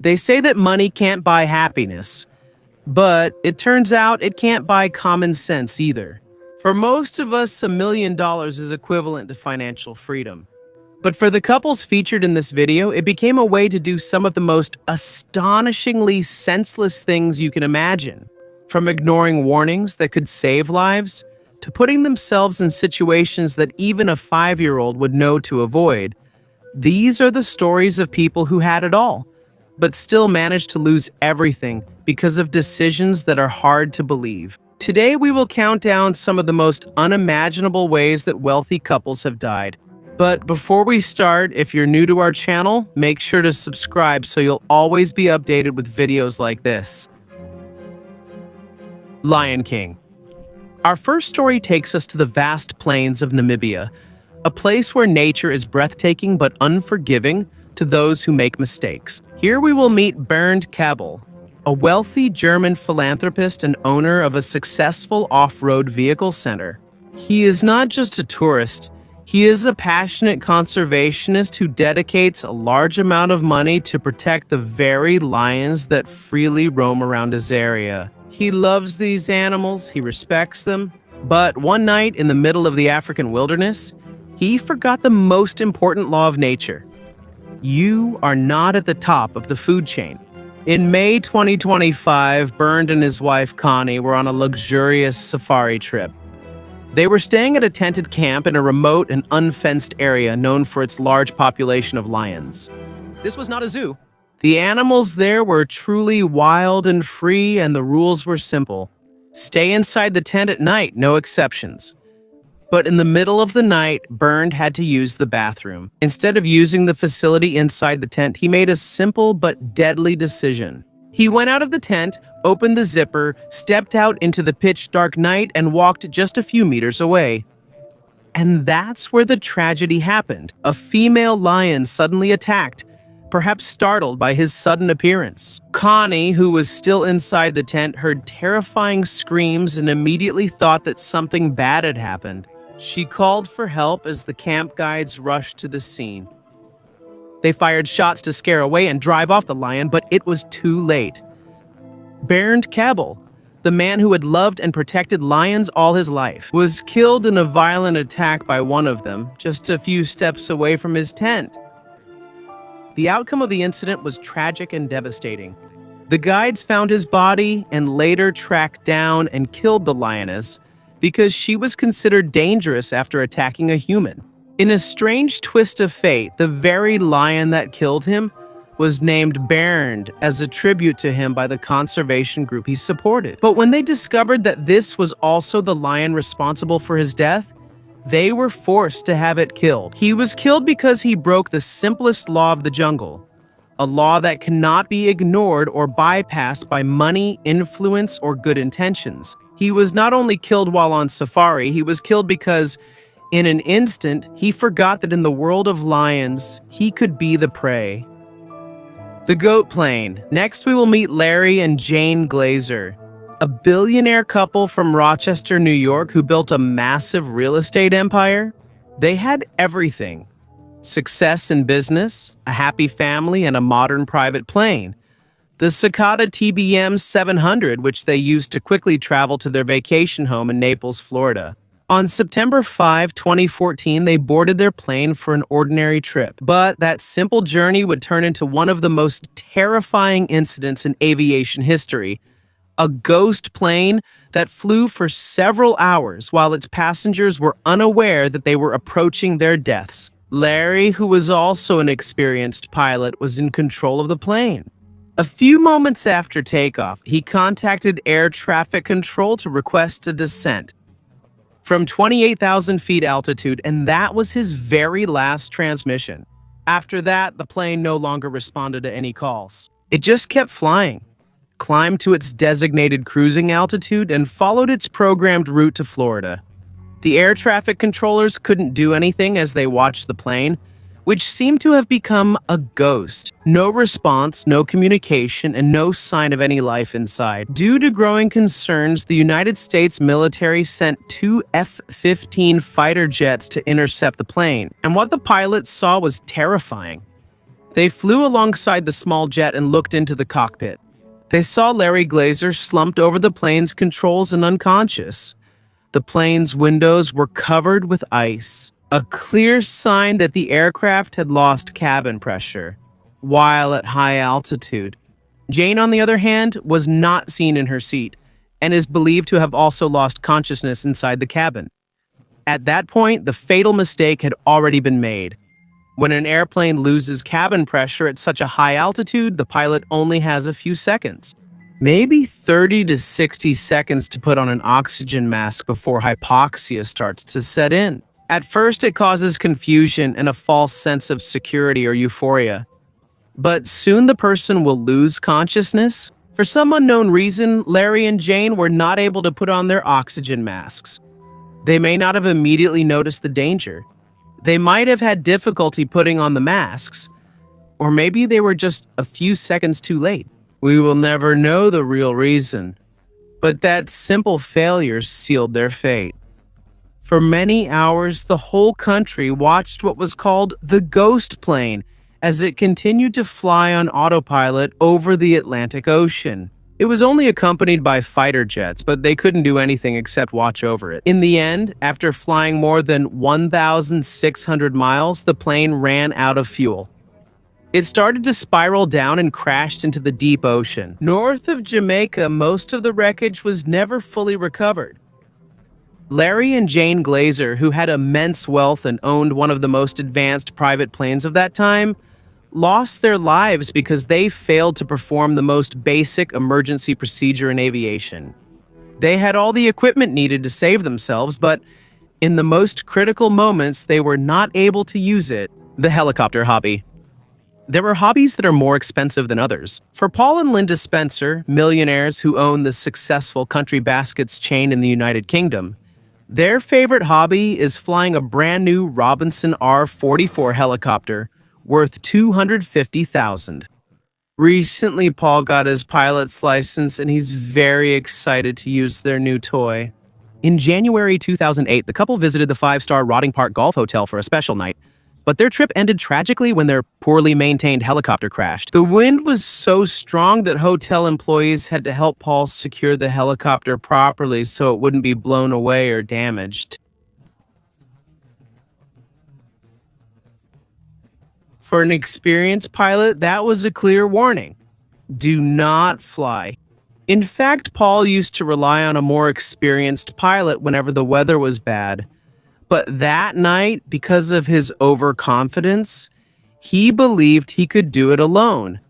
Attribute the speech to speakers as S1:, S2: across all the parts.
S1: They say that money can't buy happiness, but it turns out it can't buy common sense either. For most of us, $1 million is equivalent to financial freedom. But for the couples featured in this video, it became a way to do some of the most astonishingly senseless things you can imagine. From ignoring warnings that could save lives, to putting themselves in situations that even a 5-year-old would know to avoid. These are the stories of people who had it all, but still managed to lose everything because of decisions that are hard to believe. Today we will count down some of the most unimaginable ways that wealthy couples have died. But before we start, if you're new to our channel, make sure to subscribe so you'll always be updated with videos like this. Lion King. Our first story takes us to the vast plains of Namibia, a place where nature is breathtaking but unforgiving to those who make mistakes. Here we will meet Bernd Kebel, a wealthy German philanthropist and owner of a successful off-road vehicle center. He is not just a tourist, he is a passionate conservationist who dedicates a large amount of money to protect the very lions that freely roam around his area. He loves these animals, he respects them, but one night in the middle of the African wilderness, he forgot the most important law of nature. You are not at the top of the food chain. In May 2025, Bernd and his wife Connie were on a luxurious safari trip. They were staying at a tented camp in a remote and unfenced area known for its large population of lions. This was not a zoo. The animals there were truly wild and free, and the rules were simple. Stay inside the tent at night, no exceptions. But in the middle of the night, Bernd had to use the bathroom. Instead of using the facility inside the tent, he made a simple but deadly decision. He went out of the tent, opened the zipper, stepped out into the pitch-dark night, and walked just a few meters away. And that's where the tragedy happened. A female lion suddenly attacked, perhaps startled by his sudden appearance. Connie, who was still inside the tent, heard terrifying screams and immediately thought that something bad had happened. She called for help as the camp guides rushed to the scene. They fired shots to scare away and drive off the lion, but it was too late. Bernd Kebel, the man who had loved and protected lions all his life, was killed in a violent attack by one of them, just a few steps away from his tent. The outcome of the incident was tragic and devastating. The guides found his body and later tracked down and killed the lioness because she was considered dangerous after attacking a human. In a strange twist of fate, the very lion that killed him was named Bernd as a tribute to him by the conservation group he supported. But when they discovered that this was also the lion responsible for his death, they were forced to have it killed. He was killed because he broke the simplest law of the jungle, a law that cannot be ignored or bypassed by money, influence, or good intentions. He was not only killed while on safari, he was killed because, in an instant, he forgot that in the world of lions, he could be the prey. The Goat Plane. Next, we will meet Larry and Jane Glazer, a billionaire couple from Rochester, New York, who built a massive real estate empire. They had everything: success in business, a happy family, and a modern private plane. The Cicada TBM 700, which they used to quickly travel to their vacation home in Naples, Florida. On September 5, 2014, they boarded their plane for an ordinary trip. But that simple journey would turn into one of the most terrifying incidents in aviation history. A ghost plane that flew for several hours while its passengers were unaware that they were approaching their deaths. Larry, who was also an experienced pilot, was in control of the plane. A few moments after takeoff, he contacted air traffic control to request a descent from 28,000 feet altitude, and that was his very last transmission. After that, the plane no longer responded to any calls. It just kept flying, climbed to its designated cruising altitude, and followed its programmed route to Florida. The air traffic controllers couldn't do anything as they watched the plane, which seemed to have become a ghost. No response, no communication, and no sign of any life inside. Due to growing concerns, the United States military sent 2 F-15 fighter jets to intercept the plane, and what the pilots saw was terrifying. They flew alongside the small jet and looked into the cockpit. They saw Larry Glazer slumped over the plane's controls and unconscious. The plane's windows were covered with ice, a clear sign that the aircraft had lost cabin pressure while at high altitude. Jane, on the other hand, was not seen in her seat and is believed to have also lost consciousness inside the cabin. At that point, the fatal mistake had already been made. When an airplane loses cabin pressure at such a high altitude, the pilot only has a few seconds. Maybe 30 to 60 seconds to put on an oxygen mask before hypoxia starts to set in. At first, it causes confusion and a false sense of security or euphoria. But soon the person will lose consciousness. For some unknown reason, Larry and Jane were not able to put on their oxygen masks. They may not have immediately noticed the danger. They might have had difficulty putting on the masks, or maybe they were just a few seconds too late. We will never know the real reason, but that simple failure sealed their fate. For many hours, the whole country watched what was called the ghost plane as it continued to fly on autopilot over the Atlantic Ocean. It was only accompanied by fighter jets, but they couldn't do anything except watch over it. In the end, after flying more than 1,600 miles, the plane ran out of fuel. It started to spiral down and crashed into the deep ocean. North of Jamaica, most of the wreckage was never fully recovered. Larry and Jane Glazer, who had immense wealth and owned one of the most advanced private planes of that time, lost their lives because they failed to perform the most basic emergency procedure in aviation. They had all the equipment needed to save themselves, but in the most critical moments, they were not able to use it. The helicopter hobby. There are hobbies that are more expensive than others. For Paul and Linda Spencer, millionaires who own the successful Country Baskets chain in the United Kingdom, their favorite hobby is flying a brand new Robinson R-44 helicopter worth $250,000. Recently, Paul got his pilot's license and he's very excited to use their new toy. In January 2008, the couple visited the five-star Rotting Park Golf Hotel for a special night, but their trip ended tragically when their poorly maintained helicopter crashed. The wind was so strong that hotel employees had to help Paul secure the helicopter properly so it wouldn't be blown away or damaged. For an experienced pilot, that was a clear warning. Do not fly. In fact, Paul used to rely on a more experienced pilot whenever the weather was bad. But that night, because of his overconfidence, he believed he could do it alone.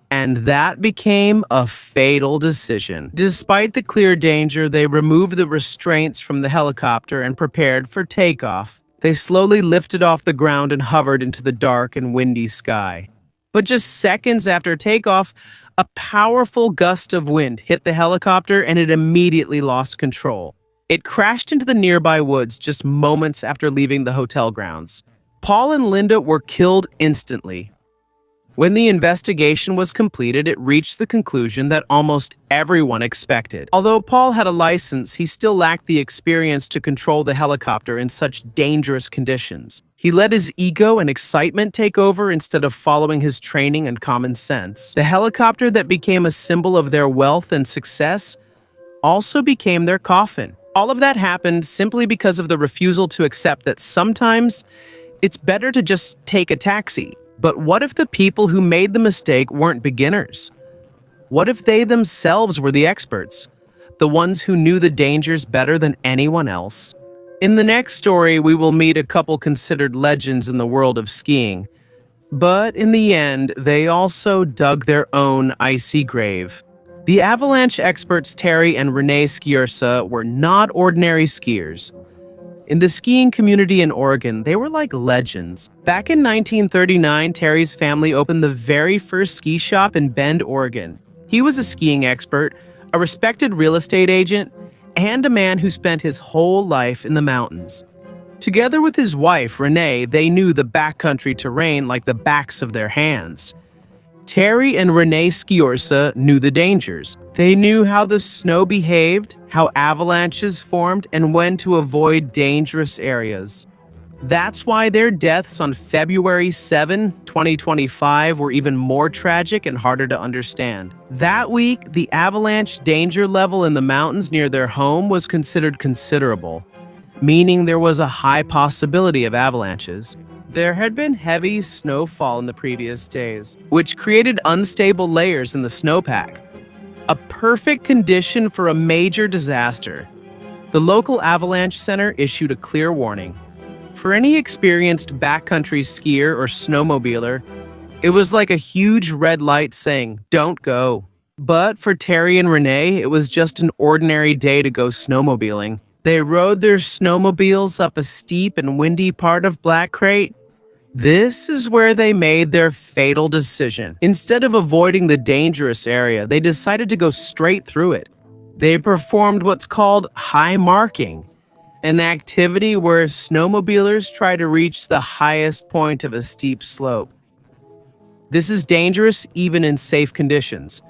S1: And that became a fatal decision. Despite the clear danger, they removed the restraints from the helicopter and prepared for takeoff. They slowly lifted off the ground and hovered into the dark and windy sky. But just seconds after takeoff, a powerful gust of wind hit the helicopter and it immediately lost control. It crashed into the nearby woods just moments after leaving the hotel grounds. Paul and Linda were killed instantly. When the investigation was completed, it reached the conclusion that almost everyone expected. Although Paul had a license, he still lacked the experience to control the helicopter in such dangerous conditions. He let his ego and excitement take over instead of following his training and common sense. The helicopter that became a symbol of their wealth and success also became their coffin. All of that happened simply because of the refusal to accept that sometimes it's better to just take a taxi. But what if the people who made the mistake weren't beginners? What if they themselves were the experts, the ones who knew the dangers better than anyone else? In the next story, we will meet a couple considered legends in the world of skiing. But in the end, they also dug their own icy grave. The Avalanche experts Terry and Renee Skiursa were not ordinary skiers. In the skiing community in Oregon, they were like legends. Back in 1939, Terry's family opened the very first ski shop in Bend, Oregon. He was a skiing expert, a respected real estate agent, and a man who spent his whole life in the mountains. Together with his wife, Renee, they knew the backcountry terrain like the backs of their hands. Terry and Renee Skiursa knew the dangers. They knew how the snow behaved, how avalanches formed, and when to avoid dangerous areas. That's why their deaths on February 7, 2025 were even more tragic and harder to understand. That week, the avalanche danger level in the mountains near their home was considered considerable, meaning there was a high possibility of avalanches. There had been heavy snowfall in the previous days, which created unstable layers in the snowpack. A perfect condition for a major disaster. The local avalanche center issued a clear warning. For any experienced backcountry skier or snowmobiler, it was like a huge red light saying, "Don't go." But for Terry and Renee, it was just an ordinary day to go snowmobiling. They rode their snowmobiles up a steep and windy part of Black Crate. This is where they made their fatal decision. Instead of avoiding the dangerous area, they decided to go straight through it. They performed what's called high marking, an activity where snowmobilers try to reach the highest point of a steep slope. This is dangerous even in safe conditions.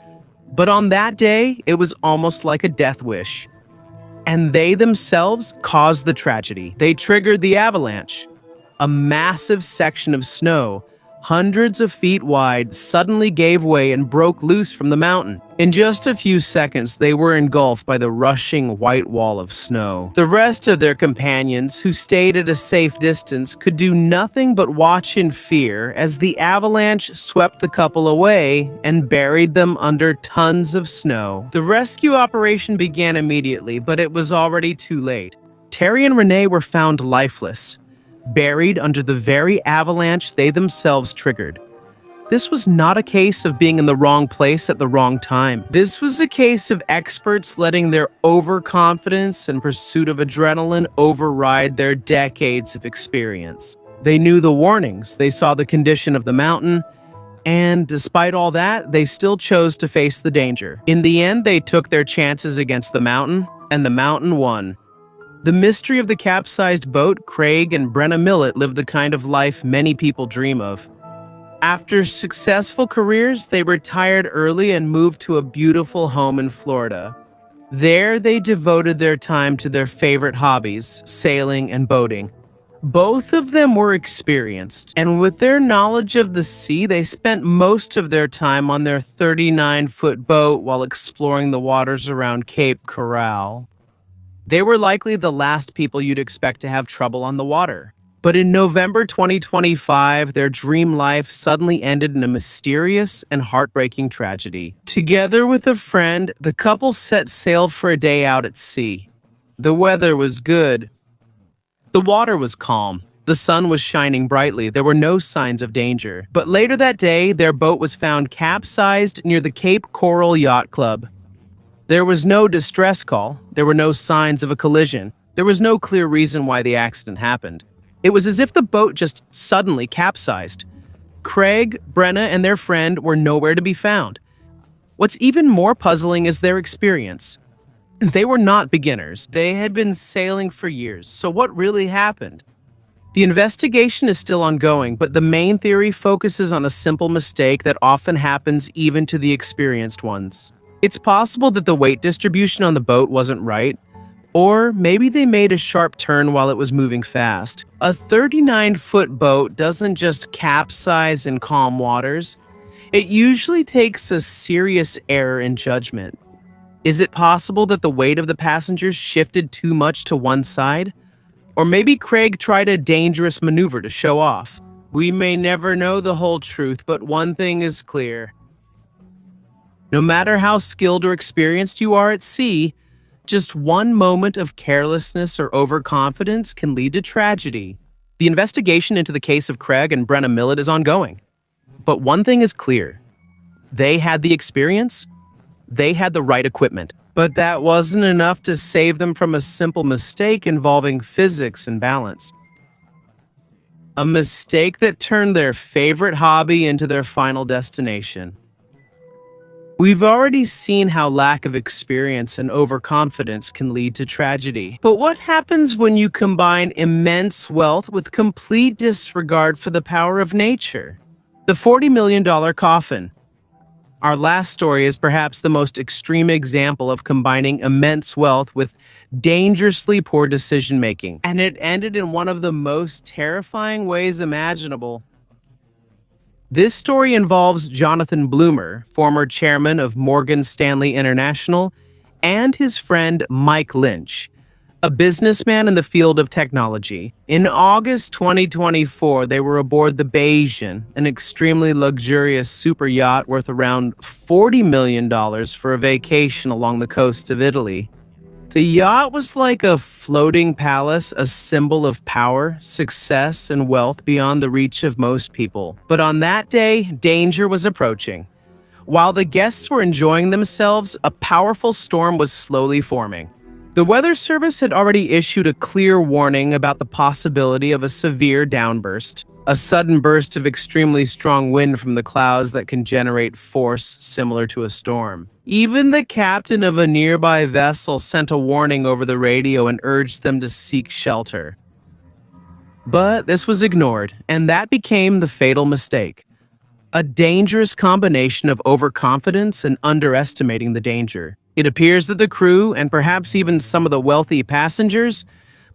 S1: But on that day, it was almost like a death wish. And they themselves caused the tragedy. They triggered the avalanche. A massive section of snow, hundreds of feet wide, suddenly gave way and broke loose from the mountain. In just a few seconds, they were engulfed by the rushing white wall of snow. The rest of their companions, who stayed at a safe distance, could do nothing but watch in fear as the avalanche swept the couple away and buried them under tons of snow. The rescue operation began immediately, but it was already too late. Terry and Renee were found lifeless, buried under the very avalanche they themselves triggered. This was not a case of being in the wrong place at the wrong time. This was a case of experts letting their overconfidence and pursuit of adrenaline override their decades of experience. They knew the warnings, they saw the condition of the mountain, and despite all that, they still chose to face the danger. In the end, they took their chances against the mountain, and the mountain won. The mystery of the capsized boat, Craig and Brenna Milletts lived the kind of life many people dream of. After successful careers, they retired early and moved to a beautiful home in Florida. There, they devoted their time to their favorite hobbies, sailing and boating. Both of them were experienced, and with their knowledge of the sea, they spent most of their time on their 39-foot boat while exploring the waters around Cape Coral. They were likely the last people you'd expect to have trouble on the water. But in November 2025, their dream life suddenly ended in a mysterious and heartbreaking tragedy. Together with a friend, the couple set sail for a day out at sea. The weather was good. The water was calm. The sun was shining brightly. There were no signs of danger. But later that day, their boat was found capsized near the Cape Coral Yacht Club. There was no distress call. There were no signs of a collision. There was no clear reason why the accident happened. It was as if the boat just suddenly capsized. Craig, Brenna, and their friend were nowhere to be found. What's even more puzzling is their experience. They were not beginners. They had been sailing for years. So what really happened? The investigation is still ongoing, but the main theory focuses on a simple mistake that often happens even to the experienced ones. It's possible that the weight distribution on the boat wasn't right, or maybe they made a sharp turn while it was moving fast. A 39-foot boat doesn't just capsize in calm waters. It usually takes a serious error in judgment. Is it possible that the weight of the passengers shifted too much to one side? Or maybe Craig tried a dangerous maneuver to show off. We may never know the whole truth, but one thing is clear. No matter how skilled or experienced you are at sea, just one moment of carelessness or overconfidence can lead to tragedy. The investigation into the case of Craig and Brenna Milletts is ongoing. But one thing is clear. They had the experience, they had the right equipment, but that wasn't enough to save them from a simple mistake involving physics and balance. A mistake that turned their favorite hobby into their final destination. We've already seen how lack of experience and overconfidence can lead to tragedy. But what happens when you combine immense wealth with complete disregard for the power of nature? The $40 million Coffin. Our last story is perhaps the most extreme example of combining immense wealth with dangerously poor decision-making, and it ended in one of the most terrifying ways imaginable. This story involves Jonathan Bloomer, former chairman of Morgan Stanley International, and his friend Mike Lynch, a businessman in the field of technology. In August 2024, they were aboard the Bayesian, an extremely luxurious super yacht worth around $40 million for a vacation along the coast of Italy. The yacht was like a floating palace, a symbol of power, success, and wealth beyond the reach of most people. But on that day, danger was approaching. While the guests were enjoying themselves, a powerful storm was slowly forming. The Weather Service had already issued a clear warning about the possibility of a severe downburst, a sudden burst of extremely strong wind from the clouds that can generate force similar to a storm. Even the captain of a nearby vessel sent a warning over the radio and urged them to seek shelter. But this was ignored, and that became the fatal mistake. A dangerous combination of overconfidence and underestimating the danger. It appears that the crew, and perhaps even some of the wealthy passengers,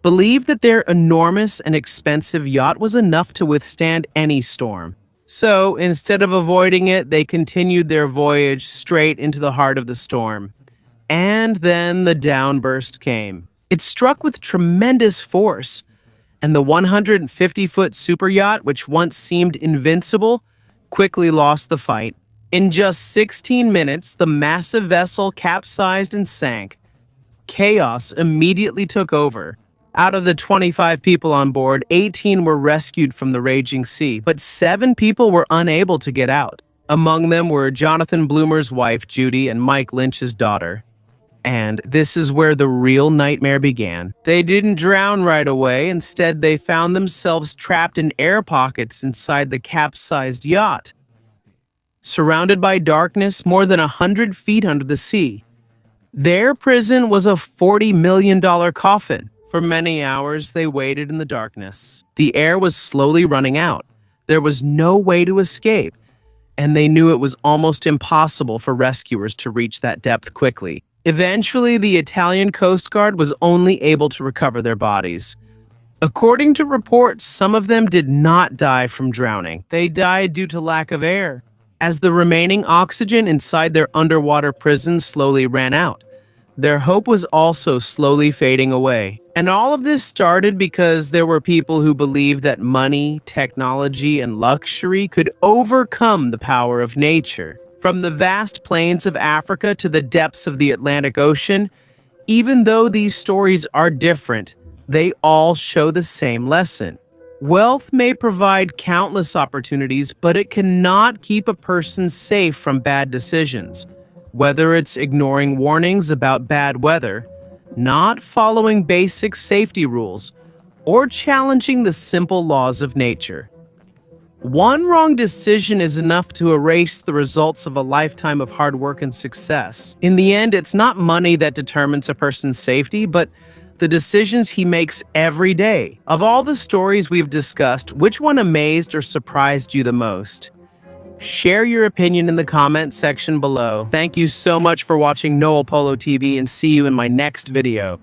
S1: believed that their enormous and expensive yacht was enough to withstand any storm. So, instead of avoiding it, they continued their voyage straight into the heart of the storm. And then the downburst came. It struck with tremendous force, and the 150-foot super yacht, which once seemed invincible, quickly lost the fight. In just 16 minutes, the massive vessel capsized and sank. Chaos immediately took over. Out of the 25 people on board, 18 were rescued from the raging sea, but 7 people were unable to get out. Among them were Jonathan Bloomer's wife, Judy, and Mike Lynch's daughter. And this is where the real nightmare began. They didn't drown right away. Instead, they found themselves trapped in air pockets inside the capsized yacht. Surrounded by darkness more than 100 feet under the sea. Their prison was a $40 million coffin. For many hours, they waited in the darkness. The air was slowly running out. There was no way to escape, and they knew it was almost impossible for rescuers to reach that depth quickly. Eventually, the Italian Coast Guard was only able to recover their bodies. According to reports, some of them did not die from drowning. They died due to lack of air, as the remaining oxygen inside their underwater prison slowly ran out. Their hope was also slowly fading away. And all of this started because there were people who believed that money, technology, and luxury could overcome the power of nature. From the vast plains of Africa to the depths of the Atlantic Ocean, even though these stories are different, they all show the same lesson. Wealth may provide countless opportunities, but it cannot keep a person safe from bad decisions. Whether it's ignoring warnings about bad weather, not following basic safety rules, or challenging the simple laws of nature. One wrong decision is enough to erase the results of a lifetime of hard work and success. In the end, it's not money that determines a person's safety, but the decisions he makes every day. Of all the stories we've discussed, which one amazed or surprised you the most? Share your opinion in the comment section below. Thank you so much for watching Noel Polo TV, and see you in my next video.